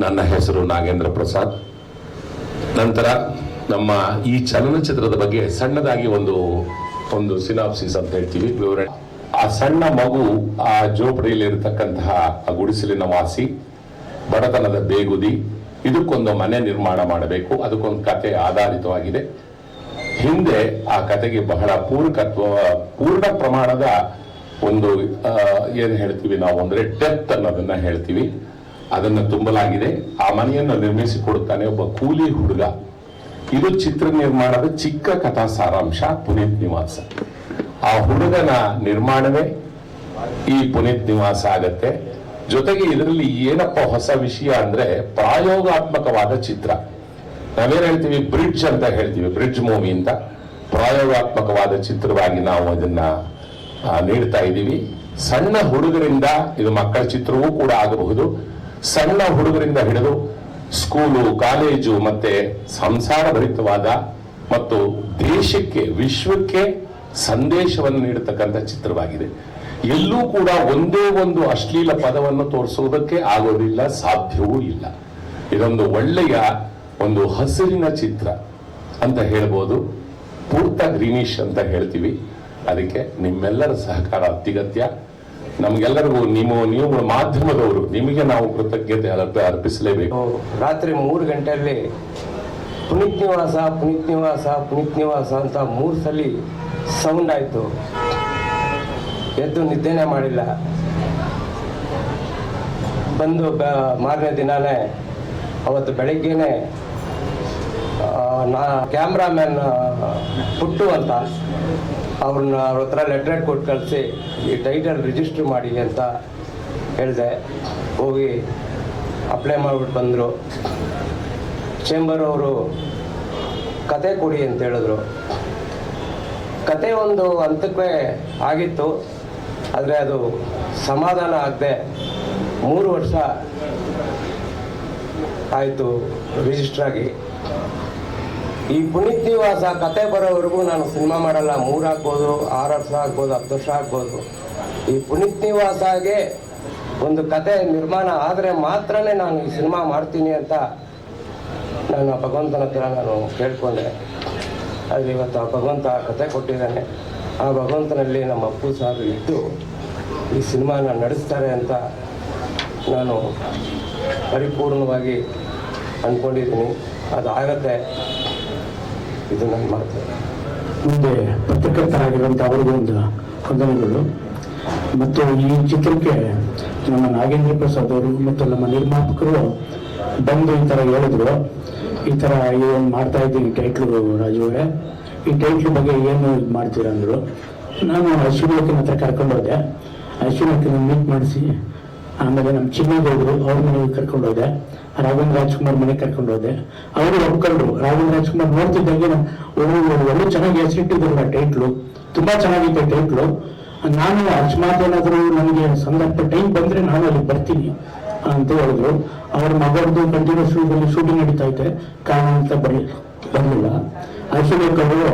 ನನ್ನ ಹೆಸರು ನಾಗೇಂದ್ರ ಪ್ರಸಾದ್. ನಂತರ ನಮ್ಮ ಈ ಚಲನಚಿತ್ರದ ಬಗ್ಗೆ ಸಣ್ಣದಾಗಿ ಒಂದು ಸಿನಾಪ್ಸಿಸ್ ಅಂತ ಹೇಳ್ತೀವಿ, ವಿವರಣೆ. ಆ ಸಣ್ಣ ಮಗು ಆ ಜೋಪಡಿಯಲ್ಲಿ ಇರತಕ್ಕಂತಹ ಆ ಗುಡಿಸಲಿನ ವಾಸಿ, ಬಡತನದ ಬೇಗುದಿ, ಇದಕ್ಕೊಂದು ಮನೆ ನಿರ್ಮಾಣ ಮಾಡಬೇಕು, ಅದಕ್ಕೊಂದು ಕತೆ ಆಧಾರಿತವಾಗಿದೆ. ಹಿಂದೆ ಆ ಕತೆಗೆ ಬಹಳ ಪೂರ್ಣ ಪ್ರಮಾಣದ ಒಂದು ಏನ್ ಹೇಳ್ತೀವಿ ನಾವು ಅಂದ್ರೆ ಡೆಪ್ತ್ ಅನ್ನೋದನ್ನ ಹೇಳ್ತೀವಿ, ಅದನ್ನ ತುಂಬಲಾಗಿದೆ. ಆ ಮನೆಯನ್ನು ನಿರ್ಮಿಸಿಕೊಡುತ್ತಾನೆ ಒಬ್ಬ ಕೂಲಿ ಹುಡುಗ. ಇದು ಚಿತ್ರ ನಿರ್ಮಾಣದ ಚಿಕ್ಕ ಕಥಾ ಸಾರಾಂಶ ಪುನೀತ್ ನಿವಾಸ. ಆ ಹುಡುಗನ ನಿರ್ಮಾಣವೇ ಈ ಪುನೀತ್ ನಿವಾಸ ಆಗತ್ತೆ. ಜೊತೆಗೆ ಇದರಲ್ಲಿ ಏನಪ್ಪ ಹೊಸ ವಿಷಯ ಅಂದ್ರೆ ಪ್ರಾಯೋಗಾತ್ಮಕವಾದ ಚಿತ್ರ. ನಾವೇನ್ ಹೇಳ್ತೀವಿ, ಬ್ರಿಡ್ಜ್ ಅಂತ ಹೇಳ್ತೀವಿ, ಬ್ರಿಡ್ಜ್ ಮೂವಿ ಅಂತ. ಪ್ರಾಯೋಗಾತ್ಮಕವಾದ ಚಿತ್ರವಾಗಿ ನಾವು ಅದನ್ನ ನೀಡ್ತಾ ಇದ್ದೀವಿ. ಸಣ್ಣ ಹುಡುಗರಿಂದ, ಇದು ಮಕ್ಕಳ ಚಿತ್ರವೂ ಕೂಡ ಆಗಬಹುದು, ಸಣ್ಣ ಹುಡುಗರಿಂದ ಹಿಡಿದು ಸ್ಕೂಲು, ಕಾಲೇಜು ಮತ್ತೆ ಸಂಸಾರ ಭರಿತವಾದ ಮತ್ತು ದೇಶಕ್ಕೆ, ವಿಶ್ವಕ್ಕೆ ಸಂದೇಶವನ್ನು ನೀಡತಕ್ಕಂಥ ಚಿತ್ರವಾಗಿದೆ. ಎಲ್ಲೂ ಕೂಡ ಒಂದೇ ಒಂದು ಅಶ್ಲೀಲ ಪದವನ್ನು ತೋರಿಸುವುದಕ್ಕೆ ಆಗೋದಿಲ್ಲ, ಸಾಧ್ಯವೂ ಇಲ್ಲ. ಇದೊಂದು ಒಳ್ಳೆಯ ಒಂದು ಹಸಿರಿನ ಚಿತ್ರ ಅಂತ ಹೇಳ್ಬೋದು. ಪೂರ್ತ ಗ್ರೀನಿಶ್ ಅಂತ ಹೇಳ್ತೀವಿ. ಅದಕ್ಕೆ ನಿಮ್ಮೆಲ್ಲರ ಸಹಕಾರ ಅತ್ಯಗತ್ಯ. ನಮ್ಗೆಲ್ಲರಿಗೂ ನೀವು ಮಾಧ್ಯಮದವರು, ನಿಮಗೆ ನಾವು ಕೃತಜ್ಞತೆ ಅರ್ಪಿಸಲೇಬೇಕು. ರಾತ್ರಿ 3 ಗಂಟೆಯಲ್ಲಿ ಪುನೀತ್ ನಿವಾಸ ಪುನೀತ್ ನಿವಾಸ ಪುನೀತ್ ನಿವಾಸ ಅಂತ 3 ಸಲ ಸೌಂಡ್ ಆಯಿತು. ಎದ್ದು ನಿದ್ದೆನೇ ಮಾಡಿಲ್ಲ. ಬಂದು ಮಾರನೇ ದಿನಾನೇ, ಅವತ್ತು ಬೆಳಗ್ಗೆನೆ ಕ್ಯಾಮ್ರಾಮ್ಯಾನ್ ಪುಟ್ಟು ಅಂತ ಅವ್ರ ಹತ್ರ ಲೆಟ್ರೇಟ್ ಕೊಟ್ಟು ಕಳಿಸಿ ಈ ಟೈಟಲ್ ರಿಜಿಸ್ಟರ್ ಮಾಡಿ ಅಂತ ಹೇಳಿದೆ. ಹೋಗಿ ಅಪ್ಲೈ ಮಾಡಿಬಿಟ್ಟು ಬಂದರು. ಚೇಂಬರ್ ಅವರು ಕತೆ ಕೊಡಿ ಅಂತ ಹೇಳಿದ್ರು. ಕತೆ ಒಂದು ಹಂತಕ್ಕೆ ಆಗಿತ್ತು, ಆದರೆ ಅದು ಸಮಾಧಾನ ಆಗದೆ 3 ವರ್ಷ ಆಯಿತು ರಿಜಿಸ್ಟರ್ ಆಗಿ. ಈ ಪುನೀತ್ ನಿವಾಸ ಕತೆ ಬರೋವರೆಗೂ ನಾನು ಸಿನಿಮಾ ಮಾಡಲ್ಲ. 3 ಆಗ್ಬೋದು, 6 ವರ್ಷ ಆಗ್ಬೋದು, 10 ವರ್ಷ ಆಗ್ಬೋದು. ಈ ಪುನೀತ್ ನಿವಾಸಗೆ ಒಂದು ಕತೆ ನಿರ್ಮಾಣ ಆದರೆ ಮಾತ್ರನೇ ನಾನು ಈ ಸಿನಿಮಾ ಮಾಡ್ತೀನಿ ಅಂತ ನಾನು ಭಗವಂತನ ಹತ್ರ ನಾನು ಕೇಳ್ಕೊಂಡೆ. ಆದರೆ ಇವತ್ತು ಆ ಭಗವಂತ ಕತೆ ಕೊಟ್ಟಿದ್ದಾನೆ. ಆ ಭಗವಂತನಲ್ಲಿ ನಮ್ಮ ಅಪ್ಪು ಸಾರು ಇದ್ದು ಈ ಸಿನಿಮಾನ ನಡೆಸ್ತಾರೆ ಅಂತ ನಾನು ಪರಿಪೂರ್ಣವಾಗಿ ಅಂದ್ಕೊಂಡಿದ್ದೀನಿ. ಅದಾಗತ್ತೆ, ಇದು ನಾನು ಮಾಡ್ತೇನೆ. ಮುಂದೆ ಪತ್ರಕರ್ತರಾಗಿರುವಂಥ ಅವರಿಗೂ ಒಂದು ವಂದನೆಗಳು. ಮತ್ತು ಈ ಚಿತ್ರಕ್ಕೆ ನಮ್ಮ ನಾಗೇಂದ್ರ ಪ್ರಸಾದ್ ಅವರು ಮತ್ತು ನಮ್ಮ ನಿರ್ಮಾಪಕರು ಬಂದು ಈ ಥರ ಹೇಳಿದ್ರು, ಈ ಥರ ಏನು ಮಾಡ್ತಾ ಇದ್ದೀನಿ ಟೈಟ್ಲು ರಾಜು ಅವರೇ, ಈ ಟೈಟ್ಲ್ ಬಗ್ಗೆ ಏನು ಇದು ಮಾಡ್ತೀರಾ ಅಂದರು. ನಾನು ಅಶ್ವಿನಿಕಿನ ಹತ್ರ ಕರ್ಕೊಂಡು ಹೋದೆ. ಅಶ್ವಿನಿಕಿನ ಮೀಟ್ ಮಾಡಿಸಿ ಆಮೇಲೆ ನಮ್ಮ ಚಿನ್ನಗೌಡರು ಅವ್ರ ಮನೆಗೆ ಕರ್ಕೊಂಡು ಹೋದೆ. ರಾಘವೇಂದ್ರ ರಾಜ್ಕುಮಾರ್ ಮನೆಗೆ ಕರ್ಕೊಂಡು ಹೋದೆ. ಅವರು ಒಪ್ಕೊಂಡ್ರು. ರಾಘವೇಂದ್ರ ರಾಜ್ಕುಮಾರ್ ನೋಡ್ತಿದ್ದಂಗೆ ಒಳ್ಳೆ ಚೆನ್ನಾಗಿ ಹೆಸರಿಟ್ಟಿದ್ರು. ಟೈಟ್ಲು ತುಂಬಾ ಚೆನ್ನಾಗಿತ್ತು ಟೈಟ್ಲು. ನಾನು ಅಕಸ್ಮಾತ್ ಏನಾದರೂ ನನಗೆ ಸಂದರ್ಭ ಟೈಮ್ ಬಂದರೆ ನಾನು ಅಲ್ಲಿ ಬರ್ತೀನಿ ಅಂತ ಹೇಳಿದ್ರು. ಅವ್ರ ಮಗರದ್ದು ಕಂಟಿನ್ಯೂಸ್ ಶೂಟಿಂಗ್ ನಡೀತಾ ಐತೆ, ಕಾರಣ ಅಂತ ಬರಲಿಲ್ಲ. ಅಶ್ವಿನಿಕ್ ಅವರು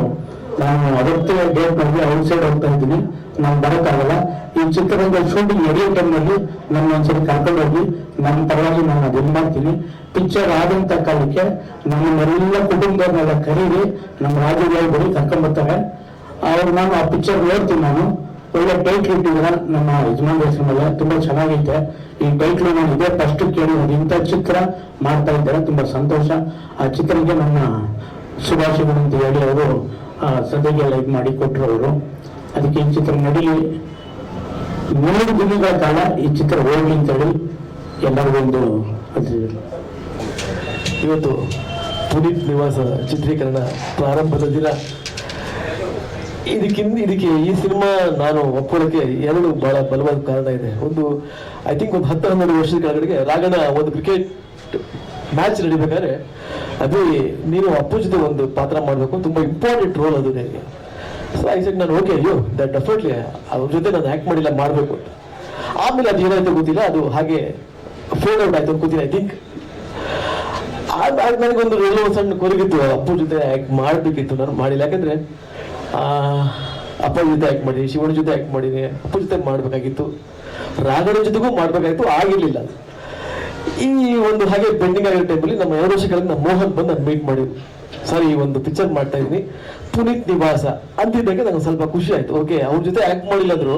ನಾನು ಅವತ್ತೇ ಡೇಟ್ ಮಾಡಿ ಔಟ್ ಸೈಡ್ ಹೋಗ್ತಾ ಇದ್ದೀನಿ, ನಾನು ಬರೋಕ್ಕಾಗಲ್ಲ, ಈ ಚಿತ್ರದ ಶೂಟಿಂಗ್ ನಡೆಯೋ ಟೈಮ್ನಲ್ಲಿ ನನ್ನ ಒಂದ್ಸರಿ ಕರ್ಕೊಂಡು ಹೋಗಿ ನನ್ನ ಪರವಾಗಿ ನಾನು ಅದನ್ನು ಮಾಡ್ತೀನಿ. ಪಿಕ್ಚರ್ ಆದಂಥ ಕಾಲಕ್ಕೆ ನಮ್ಮನ್ನೆಲ್ಲ ಕುಟುಂಬದವ್ರನ್ನೆಲ್ಲ ಕರೀರಿ, ನಮ್ಮ ರಾಜ್ಯದಲ್ಲಿ ಬರೀ ಕರ್ಕೊಂಡ್ಬರ್ತಾರೆ. ಅವ್ರು ನಾನು ಆ ಪಿಕ್ಚರ್ ನೋಡ್ತೀನಿ. ನಾನು ಒಳ್ಳೆ ಟೈಟ್ಲ್ ಇಟ್ಟಿದ್ದೀರ ನಮ್ಮ ಯಜಮಾನ್ ಹೆಸರು ಮೇಲೆ, ತುಂಬಾ ಚೆನ್ನಾಗೈತೆ ಈ ಟೈಟ್ಲು. ನಾನು ಇದೇ ಫಸ್ಟ್ ಕೇಳಿರೋದು, ಇಂಥ ಚಿತ್ರ ಮಾಡ್ತಾ ಇದ್ದಾರೆ, ತುಂಬಾ ಸಂತೋಷ. ಆ ಚಿತ್ರಕ್ಕೆ ನನ್ನ ಶುಭಾಶಯಗಳು ಅಂತ ಹೇಳಿ ಅವರು ಸದ್ಯಕ್ಕೆ ಲೈಕ್ ಮಾಡಿ ಕೊಟ್ಟರು ಅವರು. ಅದಕ್ಕೆ ಈ ಚಿತ್ರ ನಡೀಲಿ, 3 ದಿನಗಳ ಕಾಲ ಈ ಚಿತ್ರ ಹೋಗ್ಲಿ ಅಂತೇಳಿ ಎಲ್ಲರಿಗೂ ಒಂದು ಇವತ್ತು ಪುನೀತ್ ನಿವಾಸ ಚಿತ್ರೀಕರಣ ಪ್ರಾರಂಭದ ದಿನ. ಇದಕ್ಕೆ ಈ ಸಿನಿಮಾ ನಾನು ಒಪ್ಕೊಳ್ಳೋಕೆ 2 ಬಹಳ ಬಲವಾದ ಕಾರಣ ಇದೆ. ಒಂದು ಐ ಥಿಂಕ್ ಒಂದು 10-12 ವರ್ಷದ ಕೆಳಗಡೆಗೆ ರಾಗಣ ಒಂದು ಕ್ರಿಕೆಟ್ ಮ್ಯಾಚ್ ನಡಿಬೇಕಾದ್ರೆ ಅದು ನೀನು ಅಪ್ಪು ಜೊತೆ ಒಂದು ಪಾತ್ರ ಮಾಡಬೇಕು, ತುಂಬಾ ಇಂಪಾರ್ಟೆಂಟ್ ರೋಲ್ ಅದು ನನಗೆ. ಸೊ ಐ ಸೆಡ್ ನಾನು ಓಕೆ, ಅಯ್ಯೋ ದಟ್ ಡೆಫಿನೆಟ್ಲಿ ಅವ್ರ ಜೊತೆ ನಾನು ಆ್ಯಕ್ಟ್ ಮಾಡಿಲ್ಲ, ಮಾಡಬೇಕು ಅಂತ. ಆಮೇಲೆ ಅದು ಏನಾಯ್ತು ಗೊತ್ತಿಲ್ಲ, ಅದು ಹಾಗೆ ಫೇಡ್ ಔಟ್ ಆಯ್ತು ಗೊತ್ತಿಲ್ಲ. ಐ ಥಿಂಕ್ ನನಗೊಂದು ಎಲ್ಲೋ ಸಣ್ಣ ಕೊರಗಿತ್ತು, ಅಪ್ಪು ಜೊತೆ ಆ್ಯಕ್ಟ್ ಮಾಡಬೇಕಿತ್ತು, ನಾನು ಮಾಡಿಲ್ಲ. ಯಾಕಂದ್ರೆ ಅಪ್ಪ ಜೊತೆ ಆ್ಯಕ್ಟ್ ಮಾಡಿದ್ದೀನಿ, ಶಿವಣ್ಣ ಜೊತೆ ಆ್ಯಕ್ಟ್ ಮಾಡಿದ್ದೀನಿ, ಅಪ್ಪ ಜೊತೆ ಮಾಡಬೇಕಾಗಿತ್ತು, ರಾಘಣ ಜೊತೆಗೂ ಮಾಡಬೇಕಾಗಿತ್ತು, ಆಗಿರಲಿಲ್ಲ. ಈ ಒಂದು ಹಾಗೆ ಪೆಂಡಿಂಗ್ ಆಗಿರೋ ಟೈಮಲ್ಲಿ ನಮ್ಮ 2 ವರ್ಷಗಳಲ್ಲಿ ನಮ್ಮ ಮೋಹನ್ ಬಂದು ನಾನು ಮೀಟ್ ಮಾಡಿದ್ರು. ಸರ್ ಈ ಒಂದು ಪಿಕ್ಚರ್ ಮಾಡ್ತಾ ಇದ್ದೀನಿ ಪುನೀತ್ ನಿವಾಸ ಅಂತಿದ್ದಾಗ ನಂಗೆ ಸ್ವಲ್ಪ ಖುಷಿ ಆಯ್ತು. ಓಕೆ, ಅವ್ರ ಜೊತೆ ಆ್ಯಕ್ಟ್ ಮಾಡಿಲ್ಲ ಅಂದ್ರು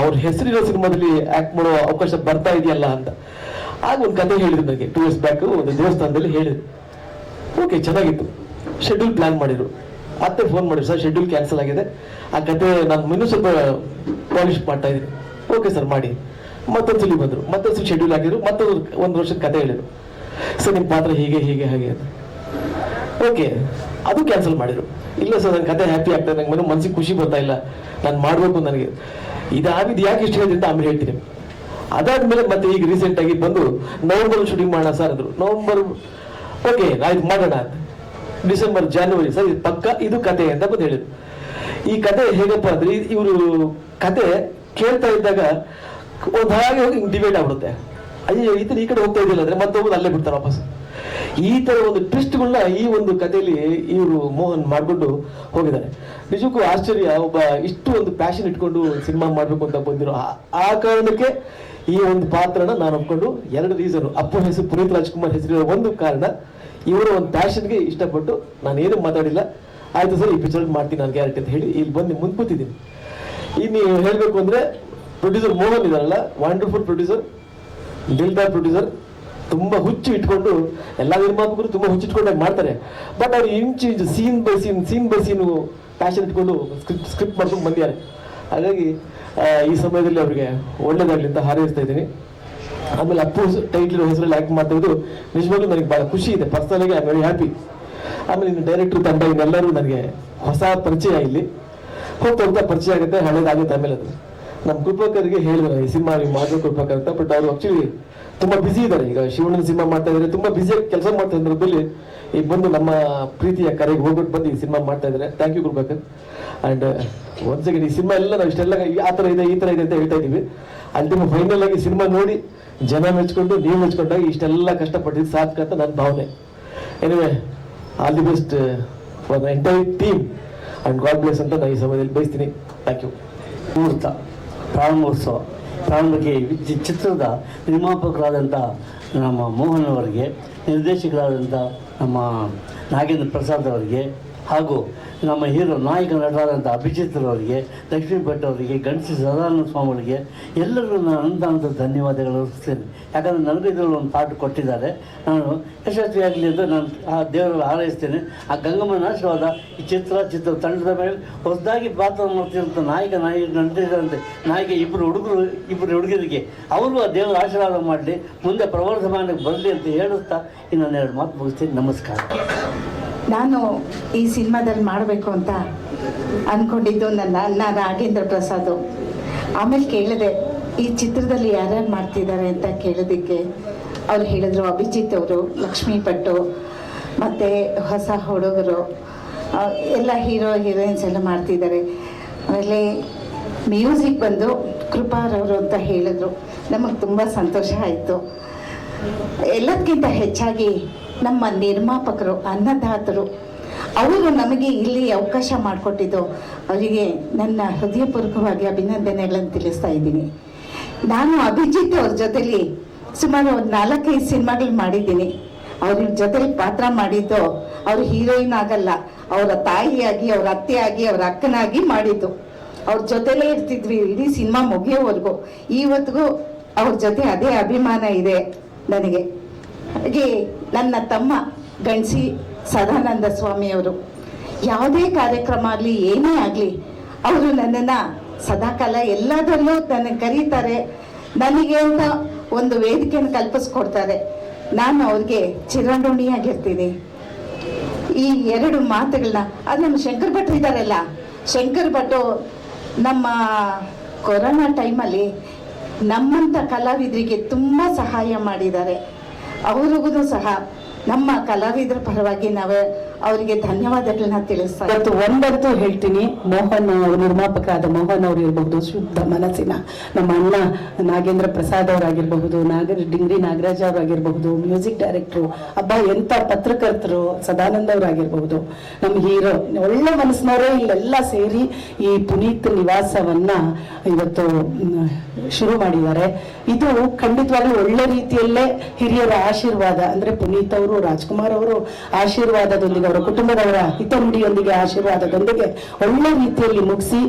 ಅವ್ರ ಹೆಸರಿರೋ ಸಿನಿಮಾದಲ್ಲಿ ಆ್ಯಕ್ಟ್ ಮಾಡೋ ಅವಕಾಶ ಬರ್ತಾ ಇದೆಯಲ್ಲ ಅಂತ. ಆಗ ಒಂದು ಕತೆ ಹೇಳಿದ್ರು ನನಗೆ 2 years ಬ್ಯಾಕ್ ಒಂದು ದೇವಸ್ಥಾನದಲ್ಲಿ ಹೇಳಿದ್ರು. ಓಕೆ, ಚೆನ್ನಾಗಿತ್ತು. ಶೆಡ್ಯೂಲ್ ಪ್ಲಾನ್ ಮಾಡಿದ್ರು. ಮತ್ತೆ ಫೋನ್ ಮಾಡಿದ್ರು, ಸರ್ ಶೆಡ್ಯೂಲ್ ಕ್ಯಾನ್ಸಲ್ ಆಗಿದೆ, ಆ ಕತೆ ನಾನು ಇನ್ನೂ ಸ್ವಲ್ಪ ಪಾಲಿಶ್ ಮಾಡ್ತಾ ಇದ್ದೀನಿ. ಓಕೆ ಸರ್ ಮಾಡಿ. ಮತ್ತೊಂದ್ಸಲಿ ಬಂದರು, ಮತ್ತೊಂದ್ಸಲಿ ಶೆಡ್ಯೂಲ್ ಆಗಿದ್ರು, ಮತ್ತೊಂದು 1 ವರ್ಷದ ಕತೆ ಹೇಳಿದ್ರು. ಸರ್ ನಿಮ್ಮ ಪಾತ್ರ ಹೀಗೆ ಹೀಗೆ ಹಾಗೆ ಅಂತ. ಓಕೆ, ಅದು ಕ್ಯಾನ್ಸಲ್ ಮಾಡಿದ್ರು. ಇಲ್ಲ ಸರ್ ನನ್ನ ಕತೆ ಹ್ಯಾಪಿ ಆಗ್ತದೆ, ನಂಗೆ ಮನಸ್ಸಿಗೆ ಖುಷಿ ಬರ್ತಾ ಇಲ್ಲ, ನಾನು ಮಾಡಬೇಕು ನನಗೆ. ಇದಾಗಿದ್ದು ಯಾಕೆ ಇಷ್ಟ ಹೇಳಿದ್ರೆ ಅಂತ ಆಮೇಲೆ ಹೇಳ್ತೀನಿ. ಅದಾದ್ಮೇಲೆ ಮತ್ತೆ ಈಗ ರೀಸೆಂಟ್ ಆಗಿ ಬಂದು ನವೆಂಬರ್ ಶೂಟಿಂಗ್ ಮಾಡೋಣ ಸರ್ ಅಂದ್ರು. ನವೆಂಬರ್ ಓಕೆ ಆಯ್ತು ಮಾಡೋಣ ಅಂತ. ಡಿಸೆಂಬರ್ ಜನವರಿ ಸರ್ ಇದು ಪಕ್ಕ ಇದು ಕತೆ ಅಂತ ಬಂದು ಹೇಳಿದ್ರು. ಈ ಕತೆ ಹೇಗಪ್ಪ ಅಂದ್ರೆ ಇವರು ಕತೆ ಕೇಳ್ತಾ ಇದ್ದಾಗ ಒಂದು ಹಾಗೆ ಹೋಗಿ ಡಿಬೇಟ್ ಆಗ್ಬಿಡುತ್ತೆ. ಅಯ್ಯೋ ಈತನ ಈ ಕಡೆ ಹೋಗ್ತಾ ಇದ್ದಿಲ್ಲ ಅಂದ್ರೆ ಮತ್ತೆ ಹೋಗೋದು ಅಲ್ಲೇ ಬಿಡ್ತಾರೆ ವಾಪಸ್. ಈ ತರ ಒಂದು ಟ್ವಿಸ್ಟ್ಗಳನ್ನ ಈ ಒಂದು ಕಥೆಯಲ್ಲಿ ಇವರು ಮೋಹನ್ ಮಾಡ್ಕೊಂಡು ಹೋಗಿದ್ದಾರೆ. ನಿಜಕ್ಕೂ ಆಶ್ಚರ್ಯ, ಒಬ್ಬ ಇಷ್ಟು ಒಂದು ಪ್ಯಾಷನ್ ಇಟ್ಕೊಂಡು ಸಿನಿಮಾ ಮಾಡ್ಬೇಕು ಅಂತ ಬಂದಿರೋ ಆ ಕಾರಣಕ್ಕೆ ಈ ಒಂದು ಪಾತ್ರನ ನಾನು ಒಪ್ಕೊಂಡು 2 ರೀಸನ್. ಅಪ್ಪು ಹೆಸರು ಪುನೀತ್ ರಾಜ್ಕುಮಾರ್ ಹೆಸರಿರೋ ಒಂದು ಕಾರಣ, ಇವರ ಒಂದು ಪ್ಯಾಷನ್ಗೆ ಇಷ್ಟಪಟ್ಟು ನಾನು ಏನು ಮಾತಾಡಿಲ್ಲ. ಆಯ್ತು ಸರ್ ಈ ಪಿಕ್ಚರ್ ಮಾಡ್ತೀನಿ ನಾನು ಗ್ಯಾರಂಟಿ ಅಂತ ಹೇಳಿ ಇಲ್ಲಿ ಬಂದು ಮುಂದೆ ಕೂತಿದ್ದೀನಿ. ಇನ್ನು ಹೇಳಬೇಕು ಅಂದ್ರೆ ಪ್ರೊಡ್ಯೂಸರ್ ಮೋಹನ್ ಇದಾರಲ್ಲ, ವಂಡರ್ಫುಲ್ ಪ್ರೊಡ್ಯೂಸರ್, ದಿಲ್ದಾರ್ ಪ್ರೊಡ್ಯೂಸರ್, ತುಂಬಾ ಹುಚ್ಚು ಇಟ್ಕೊಂಡು ಎಲ್ಲ ನಿರ್ಮಾಪಕರು ತುಂಬಾ ಹುಚ್ಚು ಇಟ್ಕೊಂಡಾಗ ಮಾಡ್ತಾರೆ. ಬಟ್ ಅವ್ರು ಇಂಚು ಸೀನ್ ಬೈ ಸೀನ್ ಪ್ಯಾಷನ್ ಇಟ್ಕೊಂಡು ಸ್ಕ್ರಿಪ್ಟ್ ಮಾಡ್ಕೊಂಡು ಬಂದಿದ್ದಾರೆ. ಹಾಗಾಗಿ ಈ ಸಮಯದಲ್ಲಿ ಅವರಿಗೆ ಒಳ್ಳೇದಾಗ್ಲಿ ಅಂತ ಹಾರೈಸ್ತಾ ಇದ್ದೀನಿ. ಆಮೇಲೆ ಅಪ್ಪು ಟೈಟ್ಲ್ ಹೆಸರಲ್ಲಿ ಆಕ್ಟ್ ಮಾಡ್ತಾ ಇದ್ದು ನಿಜವಾಗ್ಲೂ ನನಗೆ ಬಹಳ ಖುಷಿ ಇದೆ. ಪರ್ಸನಲ್ ಆಗಿ ಐ ವೆರಿ ಹ್ಯಾಪಿ. ಆಮೇಲೆ ಇನ್ನು ಡೈರೆಕ್ಟರ್ ತಂಡ ಇನ್ನೆಲ್ಲರೂ ನನಗೆ ಹೊಸ ಪರಿಚಯ, ಇಲ್ಲಿ ಹೋಗ್ತಾ ಪರಿಚಯ ಆಗುತ್ತೆ, ಹಳೇದಾಗುತ್ತೆ. ಆಮೇಲೆ ಅದು ನಮ್ಮ ಕೃಪಾಕರ್ಗೆ ಹೇಳಿದ್ರು ಈ ಸಿನಿಮಾ ಮಾಡಬೇಕು ಕೃಪಾಕರ್ ಅಂತ. ಬಟ್ ಅವರು ಆಕ್ಚುಲಿ ತುಂಬಾ ಬಿಸಿ ಇದ್ದಾರೆ. ಈಗ ಶಿವಣ್ಣನ ಸಿನಿಮಾ ಮಾಡ್ತಾ ಇದ್ದಾರೆ, ತುಂಬಾ ಬಿಸಿಯಾಗಿ ಕೆಲಸ ಮಾಡ್ತಾ ಸಂದರ್ಭದಲ್ಲಿ ಈಗ ಬಂದು ನಮ್ಮ ಪ್ರೀತಿಯ ಕರೆಗೆ ಹೋಗ್ಬಿಟ್ಟು ಬಂದು ಈ ಸಿನಿಮಾ ಮಾಡ್ತಾ ಇದ್ದಾರೆ. Thank you Kripakar. ಅಂಡ್ ಒಂದ್ ಸೆಕೆಂಡ್, ಈ ಸಿನಿಮಾ ಎಲ್ಲ ನಾವು ಇಷ್ಟೆಲ್ಲ ಆ ಥರ ಇದೆ ಈ ಥರ ಇದೆ ಅಂತ ಹೇಳ್ತಾ ಇದೀವಿ. ಅಲ್ಟಿಮೇಟ್ ಫೈನಲ್ ಆಗಿ ಸಿನಿಮಾ ನೋಡಿ ಜನ ಮೆಚ್ಕೊಂಡು ನೀವು ಮೆಚ್ಕೊಂಡಾಗ ಇಷ್ಟೆಲ್ಲ ಕಷ್ಟಪಟ್ಟಿದ್ದು ಸಾರ್ಥಕ ಅಂತ ನನ್ನ ಭಾವನೆ. Anyway all the best for the entire team and God bless ಅಂತ ನಾನು ಈ ಸಮಯದಲ್ಲಿ ಬಯಸ್ತೀನಿ. Thank you. ಮುಹೂರ್ತ ಪ್ರಾರಂಭೋತ್ಸವ ಪ್ರಾರಂಭಕ್ಕೆ ಚಿತ್ರದ ನಿರ್ಮಾಪಕರಾದಂಥ ನಮ್ಮ ಮೋಹನ್ ಅವರಿಗೆ, ನಿರ್ದೇಶಕರಾದಂಥ ನಮ್ಮ ನಾಗೇಂದ್ರ ಪ್ರಸಾದ್ ಅವರಿಗೆ, ಹಾಗೂ ನಮ್ಮ ಹೀರೋ ನಾಯಕ ನಟರಾದಂಥ ಅಭಿಜಿತ್ ಅವರಿಗೆ, ಲಕ್ಷ್ಮೀ ಭಟ್ ಅವರಿಗೆ, ಗಣೇಶ ಸದಾನಂದ ಸ್ವಾಮಿ ಅವರಿಗೆ ಎಲ್ಲರಿಗೂ ನಾನು ಅನಂತ ಧನ್ಯವಾದಗಳು ಅರ್ಪಿಸ್ತೇನೆ. ಯಾಕಂದರೆ ನನಗೂ ಇದರಲ್ಲಿ ಒಂದು ಪಾಠ ಕೊಟ್ಟಿದ್ದಾರೆ. ನಾನು ಯಶಸ್ವಿಯಾಗಲಿ ಅಂತ ನಾನು ಆ ದೇವರಲ್ಲಿ ಹಾರೈಸ್ತೇನೆ. ಆ ಗಂಗಮ್ಮನ ಆಶೀರ್ವಾದ ಈ ಚಿತ್ರ ತಂಡದ ಮೇಲೆ ಹೊಸದಾಗಿ ಪಾತ್ರ ಮಾಡ್ತಿರೋಂಥ ನಟಿಸಿದಂತೆ ನಾಯಕ ಇಬ್ಬರು ಹುಡುಗರಿಗೆ ಅವರು ಆ ದೇವರ ಆಶೀರ್ವಾದ ಮಾಡಲಿ, ಮುಂದೆ ಪ್ರವರ್ಧಮಾನಕ್ಕೆ ಬರಲಿ ಅಂತ ಹೇಳುತ್ತಾ ಇನ್ನು 2 ಮಾತು ಮುಗಿಸ್ತೀನಿ. ನಮಸ್ಕಾರ. ನಾನು ಈ ಸಿನಿಮಾದಲ್ಲಿ ಮಾಡಬೇಕು ಅಂತ ಅಂದ್ಕೊಂಡಿದ್ದು ನನ್ನ ಅಣ್ಣ ನಾಗೇಂದ್ರ ಪ್ರಸಾದ್. ಆಮೇಲೆ ಕೇಳಿದೆ ಈ ಚಿತ್ರದಲ್ಲಿ ಯಾರ್ಯಾರು ಮಾಡ್ತಿದ್ದಾರೆ ಅಂತ ಕೇಳೋದಕ್ಕೆ ಅವ್ರು ಹೇಳಿದ್ರು ಅಭಿಜಿತ್ ಅವರು, ಲಕ್ಷ್ಮೀ ಭಟ್ಟು, ಮತ್ತು ಹೊಸ ಹುಡುಗರು ಎಲ್ಲ ಹೀರೋಯಿನ್ಸ್ ಎಲ್ಲ ಮಾಡ್ತಿದ್ದಾರೆ. ಆಮೇಲೆ ಮ್ಯೂಸಿಕ್ ಬಂದು ಕೃಪಾರವರು ಅಂತ ಹೇಳಿದ್ರು. ನಮಗೆ ತುಂಬ ಸಂತೋಷ ಆಯಿತು. ಎಲ್ಲದಕ್ಕಿಂತ ಹೆಚ್ಚಾಗಿ ನಮ್ಮ ನಿರ್ಮಾಪಕರು, ಅನ್ನದಾತರು, ಅವರು ನಮಗೆ ಇಲ್ಲಿ ಅವಕಾಶ ಮಾಡಿಕೊಟ್ಟಿದ್ದು ಅವರಿಗೆ ನನ್ನ ಹೃದಯಪೂರ್ವಕವಾಗಿ ಅಭಿನಂದನೆಗಳನ್ನು ತಿಳಿಸ್ತಾ ಇದ್ದೀನಿ. ನಾನು ಅಭಿಜಿತ್ ಅವ್ರ ಜೊತೆಲಿ ಸುಮಾರು 4-5 ಸಿನಿಮಾಗಳು ಮಾಡಿದ್ದೀನಿ. ಅವ್ರ ಜೊತೆಲಿ ಪಾತ್ರ ಮಾಡಿದ್ದು ಅವರು ಹೀರೋಯಿನ್ ಆಗಲ್ಲ, ಅವರ ತಾಯಿಯಾಗಿ, ಅವ್ರ ಅತ್ತೆಯಾಗಿ, ಅವರ ಅಕ್ಕನಾಗಿ ಮಾಡಿದ್ದು. ಅವ್ರ ಜೊತೆಲೇ ಇರ್ತಿದ್ವಿ ಇಡೀ ಸಿನಿಮಾ ಮುಗಿಯೋವರೆಗೂ. ಇವತ್ತಿಗೂ ಅವ್ರ ಜೊತೆ ಅದೇ ಅಭಿಮಾನ ಇದೆ ನನಗೆ. ಹಾಗೆ ನನ್ನ ತಮ್ಮ ಗಣಸಿ ಸದಾನಂದ ಸ್ವಾಮಿಯವರು ಯಾವುದೇ ಕಾರ್ಯಕ್ರಮ ಆಗಲಿ ಏನೇ ಆಗಲಿ ಅವರು ನನ್ನನ್ನು ಸದಾಕಾಲ ಎಲ್ಲದರಲ್ಲೂ ನನಗೆ ಕರೀತಾರೆ. ನನಗೆ ಅಂತ ಒಂದು ವೇದಿಕೆಯನ್ನು ಕಲ್ಪಿಸ್ಕೊಡ್ತಾರೆ. ನಾನು ಅವ್ರಿಗೆ ಚಿರಋಣಿಯಾಗಿರ್ತೀನಿ. ಈ 2 ಮಾತುಗಳನ್ನ ಅದು ನಮ್ಮ ಶಂಕರ್ ಭಟ್ರು ಇದ್ದಾರಲ್ಲ, ಶಂಕರ್ ಭಟ್ಟು ನಮ್ಮ ಕೊರೋನಾ ಟೈಮಲ್ಲಿ ನಮ್ಮಂಥ ಕಲಾವಿದರಿಗೆ ತುಂಬ ಸಹಾಯ ಮಾಡಿದ್ದಾರೆ. ಅವ್ರಿಗೂ ಸಹ ನಮ್ಮ ಕಲಾವಿದರ ಪರವಾಗಿ ನಾವು ಅವರಿಗೆ ಧನ್ಯವಾದಗಳನ್ನ ತಿಳಿಸ್ತಾ ಇವತ್ತು ಒಂದಂತೂ ಹೇಳ್ತೀನಿ, ಮೋಹನ್ ನಿರ್ಮಾಪಕರಾದ ಮೋಹನ್ ಅವರು ಇರಬಹುದು, ಶುದ್ಧ ಮನಸ್ಸಿನ ನಮ್ಮ ಅಣ್ಣ ನಾಗೇಂದ್ರ ಪ್ರಸಾದ್ ಅವರಾಗಿರಬಹುದು, ಡಿಂಗ್ರಿ ನಾಗರಾಜ್ ಅವರಾಗಿರಬಹುದು, ಮ್ಯೂಸಿಕ್ ಡೈರೆಕ್ಟ್ರು, ಎಂಥ ಪತ್ರಕರ್ತರು ಸದಾನಂದ ಅವರಾಗಿರಬಹುದು, ನಮ್ಮ ಹೀರೋ ಒಳ್ಳೆ ಮನಸ್ಸಿನವರೇ ಇಲ್ಲೆಲ್ಲ ಸೇರಿ ಈ ಪುನೀತ್ ನಿವಾಸವನ್ನ ಇವತ್ತು ಶುರು ಮಾಡಿದ್ದಾರೆ. ಇದು ಖಂಡಿತವಾಗ್ಲೂ ಒಳ್ಳೆ ರೀತಿಯಲ್ಲೇ ಹಿರಿಯರ ಆಶೀರ್ವಾದ, ಅಂದ್ರೆ ಪುನೀತ್ ಅವರು, ರಾಜ್ಕುಮಾರ್ ಅವರು ಆಶೀರ್ವಾದದೊಂದಿಗೆ, ಅವರ ಕುಟುಂಬದವರ ಹಿತನುಡಿಯೊಂದಿಗೆ, ಆಶೀರ್ವಾದದೊಂದಿಗೆ ಒಳ್ಳೆ ರೀತಿಯಲ್ಲಿ ಮುಗಿಸಿ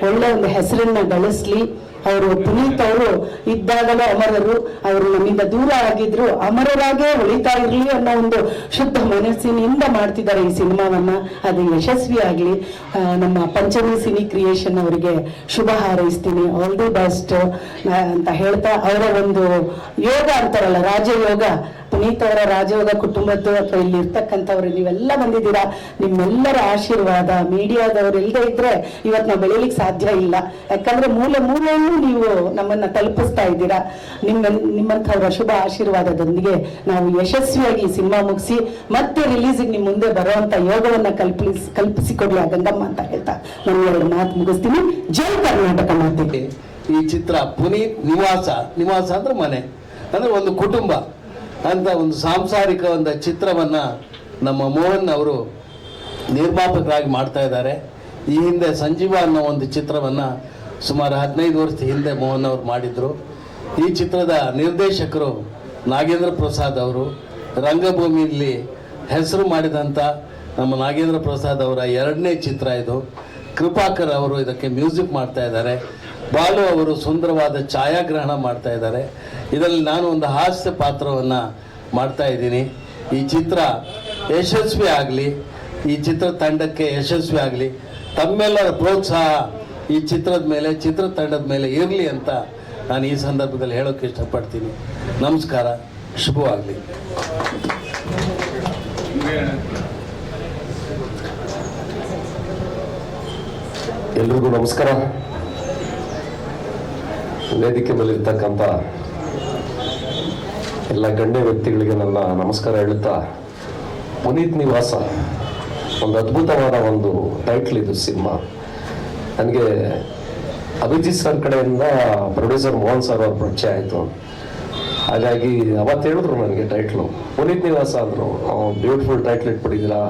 ಒಳ್ಳೆ ಒಂದು ಹೆಸರನ್ನ ಗಳಿಸ್ಲಿ. ಅವರು ಪುನೀತ್ ಅವರು ಇದ್ದಾಗಲೇ ಅಮರರು, ಅವರು ನಮ್ಮಿಂದ ದೂರ ಆಗಿದ್ರು, ಅಮರರಾಗೇ ಉಳಿತಾ ಇರಲಿ ಅನ್ನೋ ಒಂದು ಶುದ್ಧ ಮನಸ್ಸಿನಿಂದ ಮಾಡ್ತಿದ್ದಾರೆ ಈ ಸಿನಿಮಾವನ್ನ. ಅದು ಯಶಸ್ವಿ ಆಗಲಿ. ನಮ್ಮ ಪಂಚಮಿ ಸಿನಿ ಕ್ರಿಯೇಷನ್ ಅವರಿಗೆ ಶುಭ ಹಾರೈಸ್ತೀನಿ, ಆಲ್ ದಿ ಬೆಸ್ಟ್ ಅಂತ ಹೇಳ್ತಾ, ಅವರ ಒಂದು ಯೋಗ ಅಂತಾರಲ್ಲ, ರಾಜಯೋಗ, ಪುನೀತ್ ಅವರ ರಾಜಯೋಗ ಕುಟುಂಬದ್ದು ಅಥವಾ ಇಲ್ಲಿ ಇರ್ತಕ್ಕಂಥವ್ರು ನೀವೆಲ್ಲ ಬಂದಿದ್ದೀರಾ, ನಿಮ್ಮೆಲ್ಲರ ಆಶೀರ್ವಾದ, ಮೀಡಿಯಾದವರು ಇಲ್ಲದೆ ಇದ್ರೆ ಇವತ್ತು ನಾವು ಬೆಳೀಲಿಕ್ಕೆ ಸಾಧ್ಯ ಇಲ್ಲ. ಯಾಕಂದ್ರೆ ಮೂಲೆಯಲ್ಲೂ ನೀವು ನಮ್ಮನ್ನ ತಲುಪಿಸ್ತಾ ಇದ್ದೀರಾ. ನಿಮ್ಮಂಥವರ ಶುಭ ಆಶೀರ್ವಾದದೊಂದಿಗೆ ನಾವು ಯಶಸ್ವಿಯಾಗಿ ಈ ಸಿನಿಮಾ ಮುಗಿಸಿ ಮತ್ತೆ ರಿಲೀಸಿಗೆ ನಿಮ್ಮ ಮುಂದೆ ಬರುವಂತ ಯೋಗವನ್ನ ಕಲ್ಪಿಸಿಕೊಡ್ಲಿ ಆ ಗಂಗಮ್ಮ ಅಂತ ಹೇಳ್ತಾ ನಾನು 2 ಮಾತು ಮುಗಿಸ್ತೀನಿ. ಜೈ ಕರ್ನಾಟಕ ಮಾತೆ. ಈ ಚಿತ್ರ ಪುನೀತ್ ನಿವಾಸ ಅಂದ್ರೆ ಮನೆ, ಅಂದ್ರೆ ಒಂದು ಕುಟುಂಬ ಅಂತ ಒಂದು ಸಾಂಸಾರಿಕ ಒಂದು ಚಿತ್ರವನ್ನ ನಮ್ಮ ಮೋಹನ್ ಅವರು ನಿರ್ಮಾಪಕರಾಗಿ ಮಾಡ್ತಾ ಇದ್ದಾರೆ. ಈ ಹಿಂದೆ ಸಂಜೀವ ಅನ್ನೋ ಒಂದು ಚಿತ್ರವನ್ನ ಸುಮಾರು 15 ವರ್ಷದ ಹಿಂದೆ ಮೋಹನ್ ಅವರು ಮಾಡಿದ್ರು. ಈ ಚಿತ್ರದ ನಿರ್ದೇಶಕರು ನಾಗೇಂದ್ರ ಪ್ರಸಾದ್ ಅವರು. ರಂಗಭೂಮಿಯಲ್ಲಿ ಹೆಸರು ಮಾಡಿದಂಥ ನಮ್ಮ ನಾಗೇಂದ್ರ ಪ್ರಸಾದ್ ಅವರ 2ನೇ ಚಿತ್ರ ಇದು. ಕೃಪಾಕರ್ ಅವರು ಇದಕ್ಕೆ ಮ್ಯೂಸಿಕ್ ಮಾಡ್ತಾ ಇದ್ದಾರೆ. ಬಾಲು ಅವರು ಸುಂದರವಾದ ಛಾಯಾಗ್ರಹಣ ಮಾಡ್ತಾ ಇದ್ದಾರೆ. ಇದರಲ್ಲಿ ನಾನು ಒಂದು ಹಾಸ್ಯ ಪಾತ್ರವನ್ನು ಮಾಡ್ತಾ ಇದ್ದೀನಿ. ಈ ಚಿತ್ರ ಯಶಸ್ವಿ ಆಗಲಿ, ಈ ಚಿತ್ರ ತಂಡಕ್ಕೆ ಯಶಸ್ವಿ ಆಗಲಿ, ತಮ್ಮೆಲ್ಲರ ಪ್ರೋತ್ಸಾಹ ಈ ಚಿತ್ರದ ಮೇಲೆ, ಚಿತ್ರತಂಡದ ಮೇಲೆ ಇರಲಿ ಅಂತ ನಾನು ಈ ಸಂದರ್ಭದಲ್ಲಿ ಹೇಳೋಕ್ಕೆ ಇಷ್ಟಪಡ್ತೀನಿ. ನಮಸ್ಕಾರ, ಶುಭವಾಗಲಿ. ಎಲ್ರಿಗೂ ನಮಸ್ಕಾರ. ವೇದಿಕೆ ಮೇಲೆ ಇರ್ತಕ್ಕಂಥ ಎಲ್ಲ ಗಣ್ಯ ವ್ಯಕ್ತಿಗಳಿಗೆ ನನ್ನ ನಮಸ್ಕಾರ ಹೇಳುತ್ತಾ, ಪುನೀತ್ ನಿವಾಸ ಒಂದು ಅದ್ಭುತವಾದ ಒಂದು ಟೈಟ್ಲ್ ಇದು ಸಿನಿಮಾ. ನನಗೆ ಅಭಿಜಿತ್ ಸರ್ ಕಡೆಯಿಂದ ಪ್ರೊಡ್ಯೂಸರ್ ಮೋಹನ್ ಸರ್ ಅವ್ರ ಪರಿಚಯ ಆಯಿತು. ಹಾಗಾಗಿ ಅವತ್ತು ಹೇಳಿದ್ರು ನನಗೆ ಟೈಟ್ಲು ಪುನೀತ್ ನಿವಾಸ ಅಂದರು. ಬ್ಯೂಟಿಫುಲ್ ಟೈಟ್ಲ್ ಇಟ್ಬಿಟ್ಟಿದ್ದೀರಾ,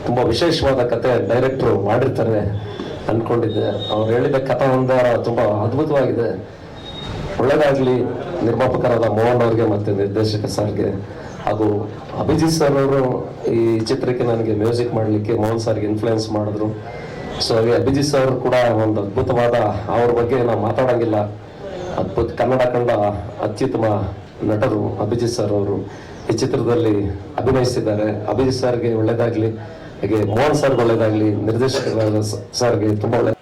ತುಂಬ ವಿಶೇಷವಾದ ಕತೆ ಡೈರೆಕ್ಟ್ರು ಮಾಡಿರ್ತಾರೆ ಅಂದ್ಕೊಂಡಿದ್ದೆ. ಅವ್ರು ಹೇಳಿದ ಕಥಾ ಒಂದಾರ ತುಂಬ ಅದ್ಭುತವಾಗಿದೆ. ಒಳ್ಳೆಯದಾಗಲಿ ನಿರ್ಮಾಪಕರಾದ ಮೋಹನ್ ಅವ್ರಿಗೆ ಮತ್ತು ನಿರ್ದೇಶಕ ಸರ್ಗೆ ಹಾಗೂ ಅಭಿಜಿತ್ ಸರ್ ಅವರು ಈ ಚಿತ್ರಕ್ಕೆ ನನಗೆ ಮ್ಯೂಸಿಕ್ ಮಾಡಲಿಕ್ಕೆ ಮೋಹನ್ ಸರ್ಗೆ ಇನ್ಫ್ಲುಯೆನ್ಸ್ ಮಾಡಿದ್ರು. ಸೊ ಹಾಗೆ ಅಭಿಜಿತ್ ಸರ್ ಕೂಡ ಒಂದು ಅದ್ಭುತವಾದ, ಅವ್ರ ಬಗ್ಗೆ ನಾವು ಮಾತಾಡೋಂಗಿಲ್ಲ, ಅದ್ಭುತ ಕನ್ನಡ ಕಂಡ ಅತ್ಯುತ್ತಮ ನಟರು ಅಭಿಜಿತ್ ಸರ್ ಅವರು ಈ ಚಿತ್ರದಲ್ಲಿ ಅಭಿನಯಿಸಿದ್ದಾರೆ. ಅಭಿಜಿತ್ ಸರ್ಗೆ ಒಳ್ಳೆಯದಾಗಲಿ, ಹಾಗೆ ಮೋಹನ್ ಸರ್ಗೆ ಒಳ್ಳೆಯದಾಗಲಿ, ನಿರ್ದೇಶಕರಾದ ಸರ್ಗೆ ತುಂಬ ಒಳ್ಳೆ.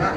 ಸರ್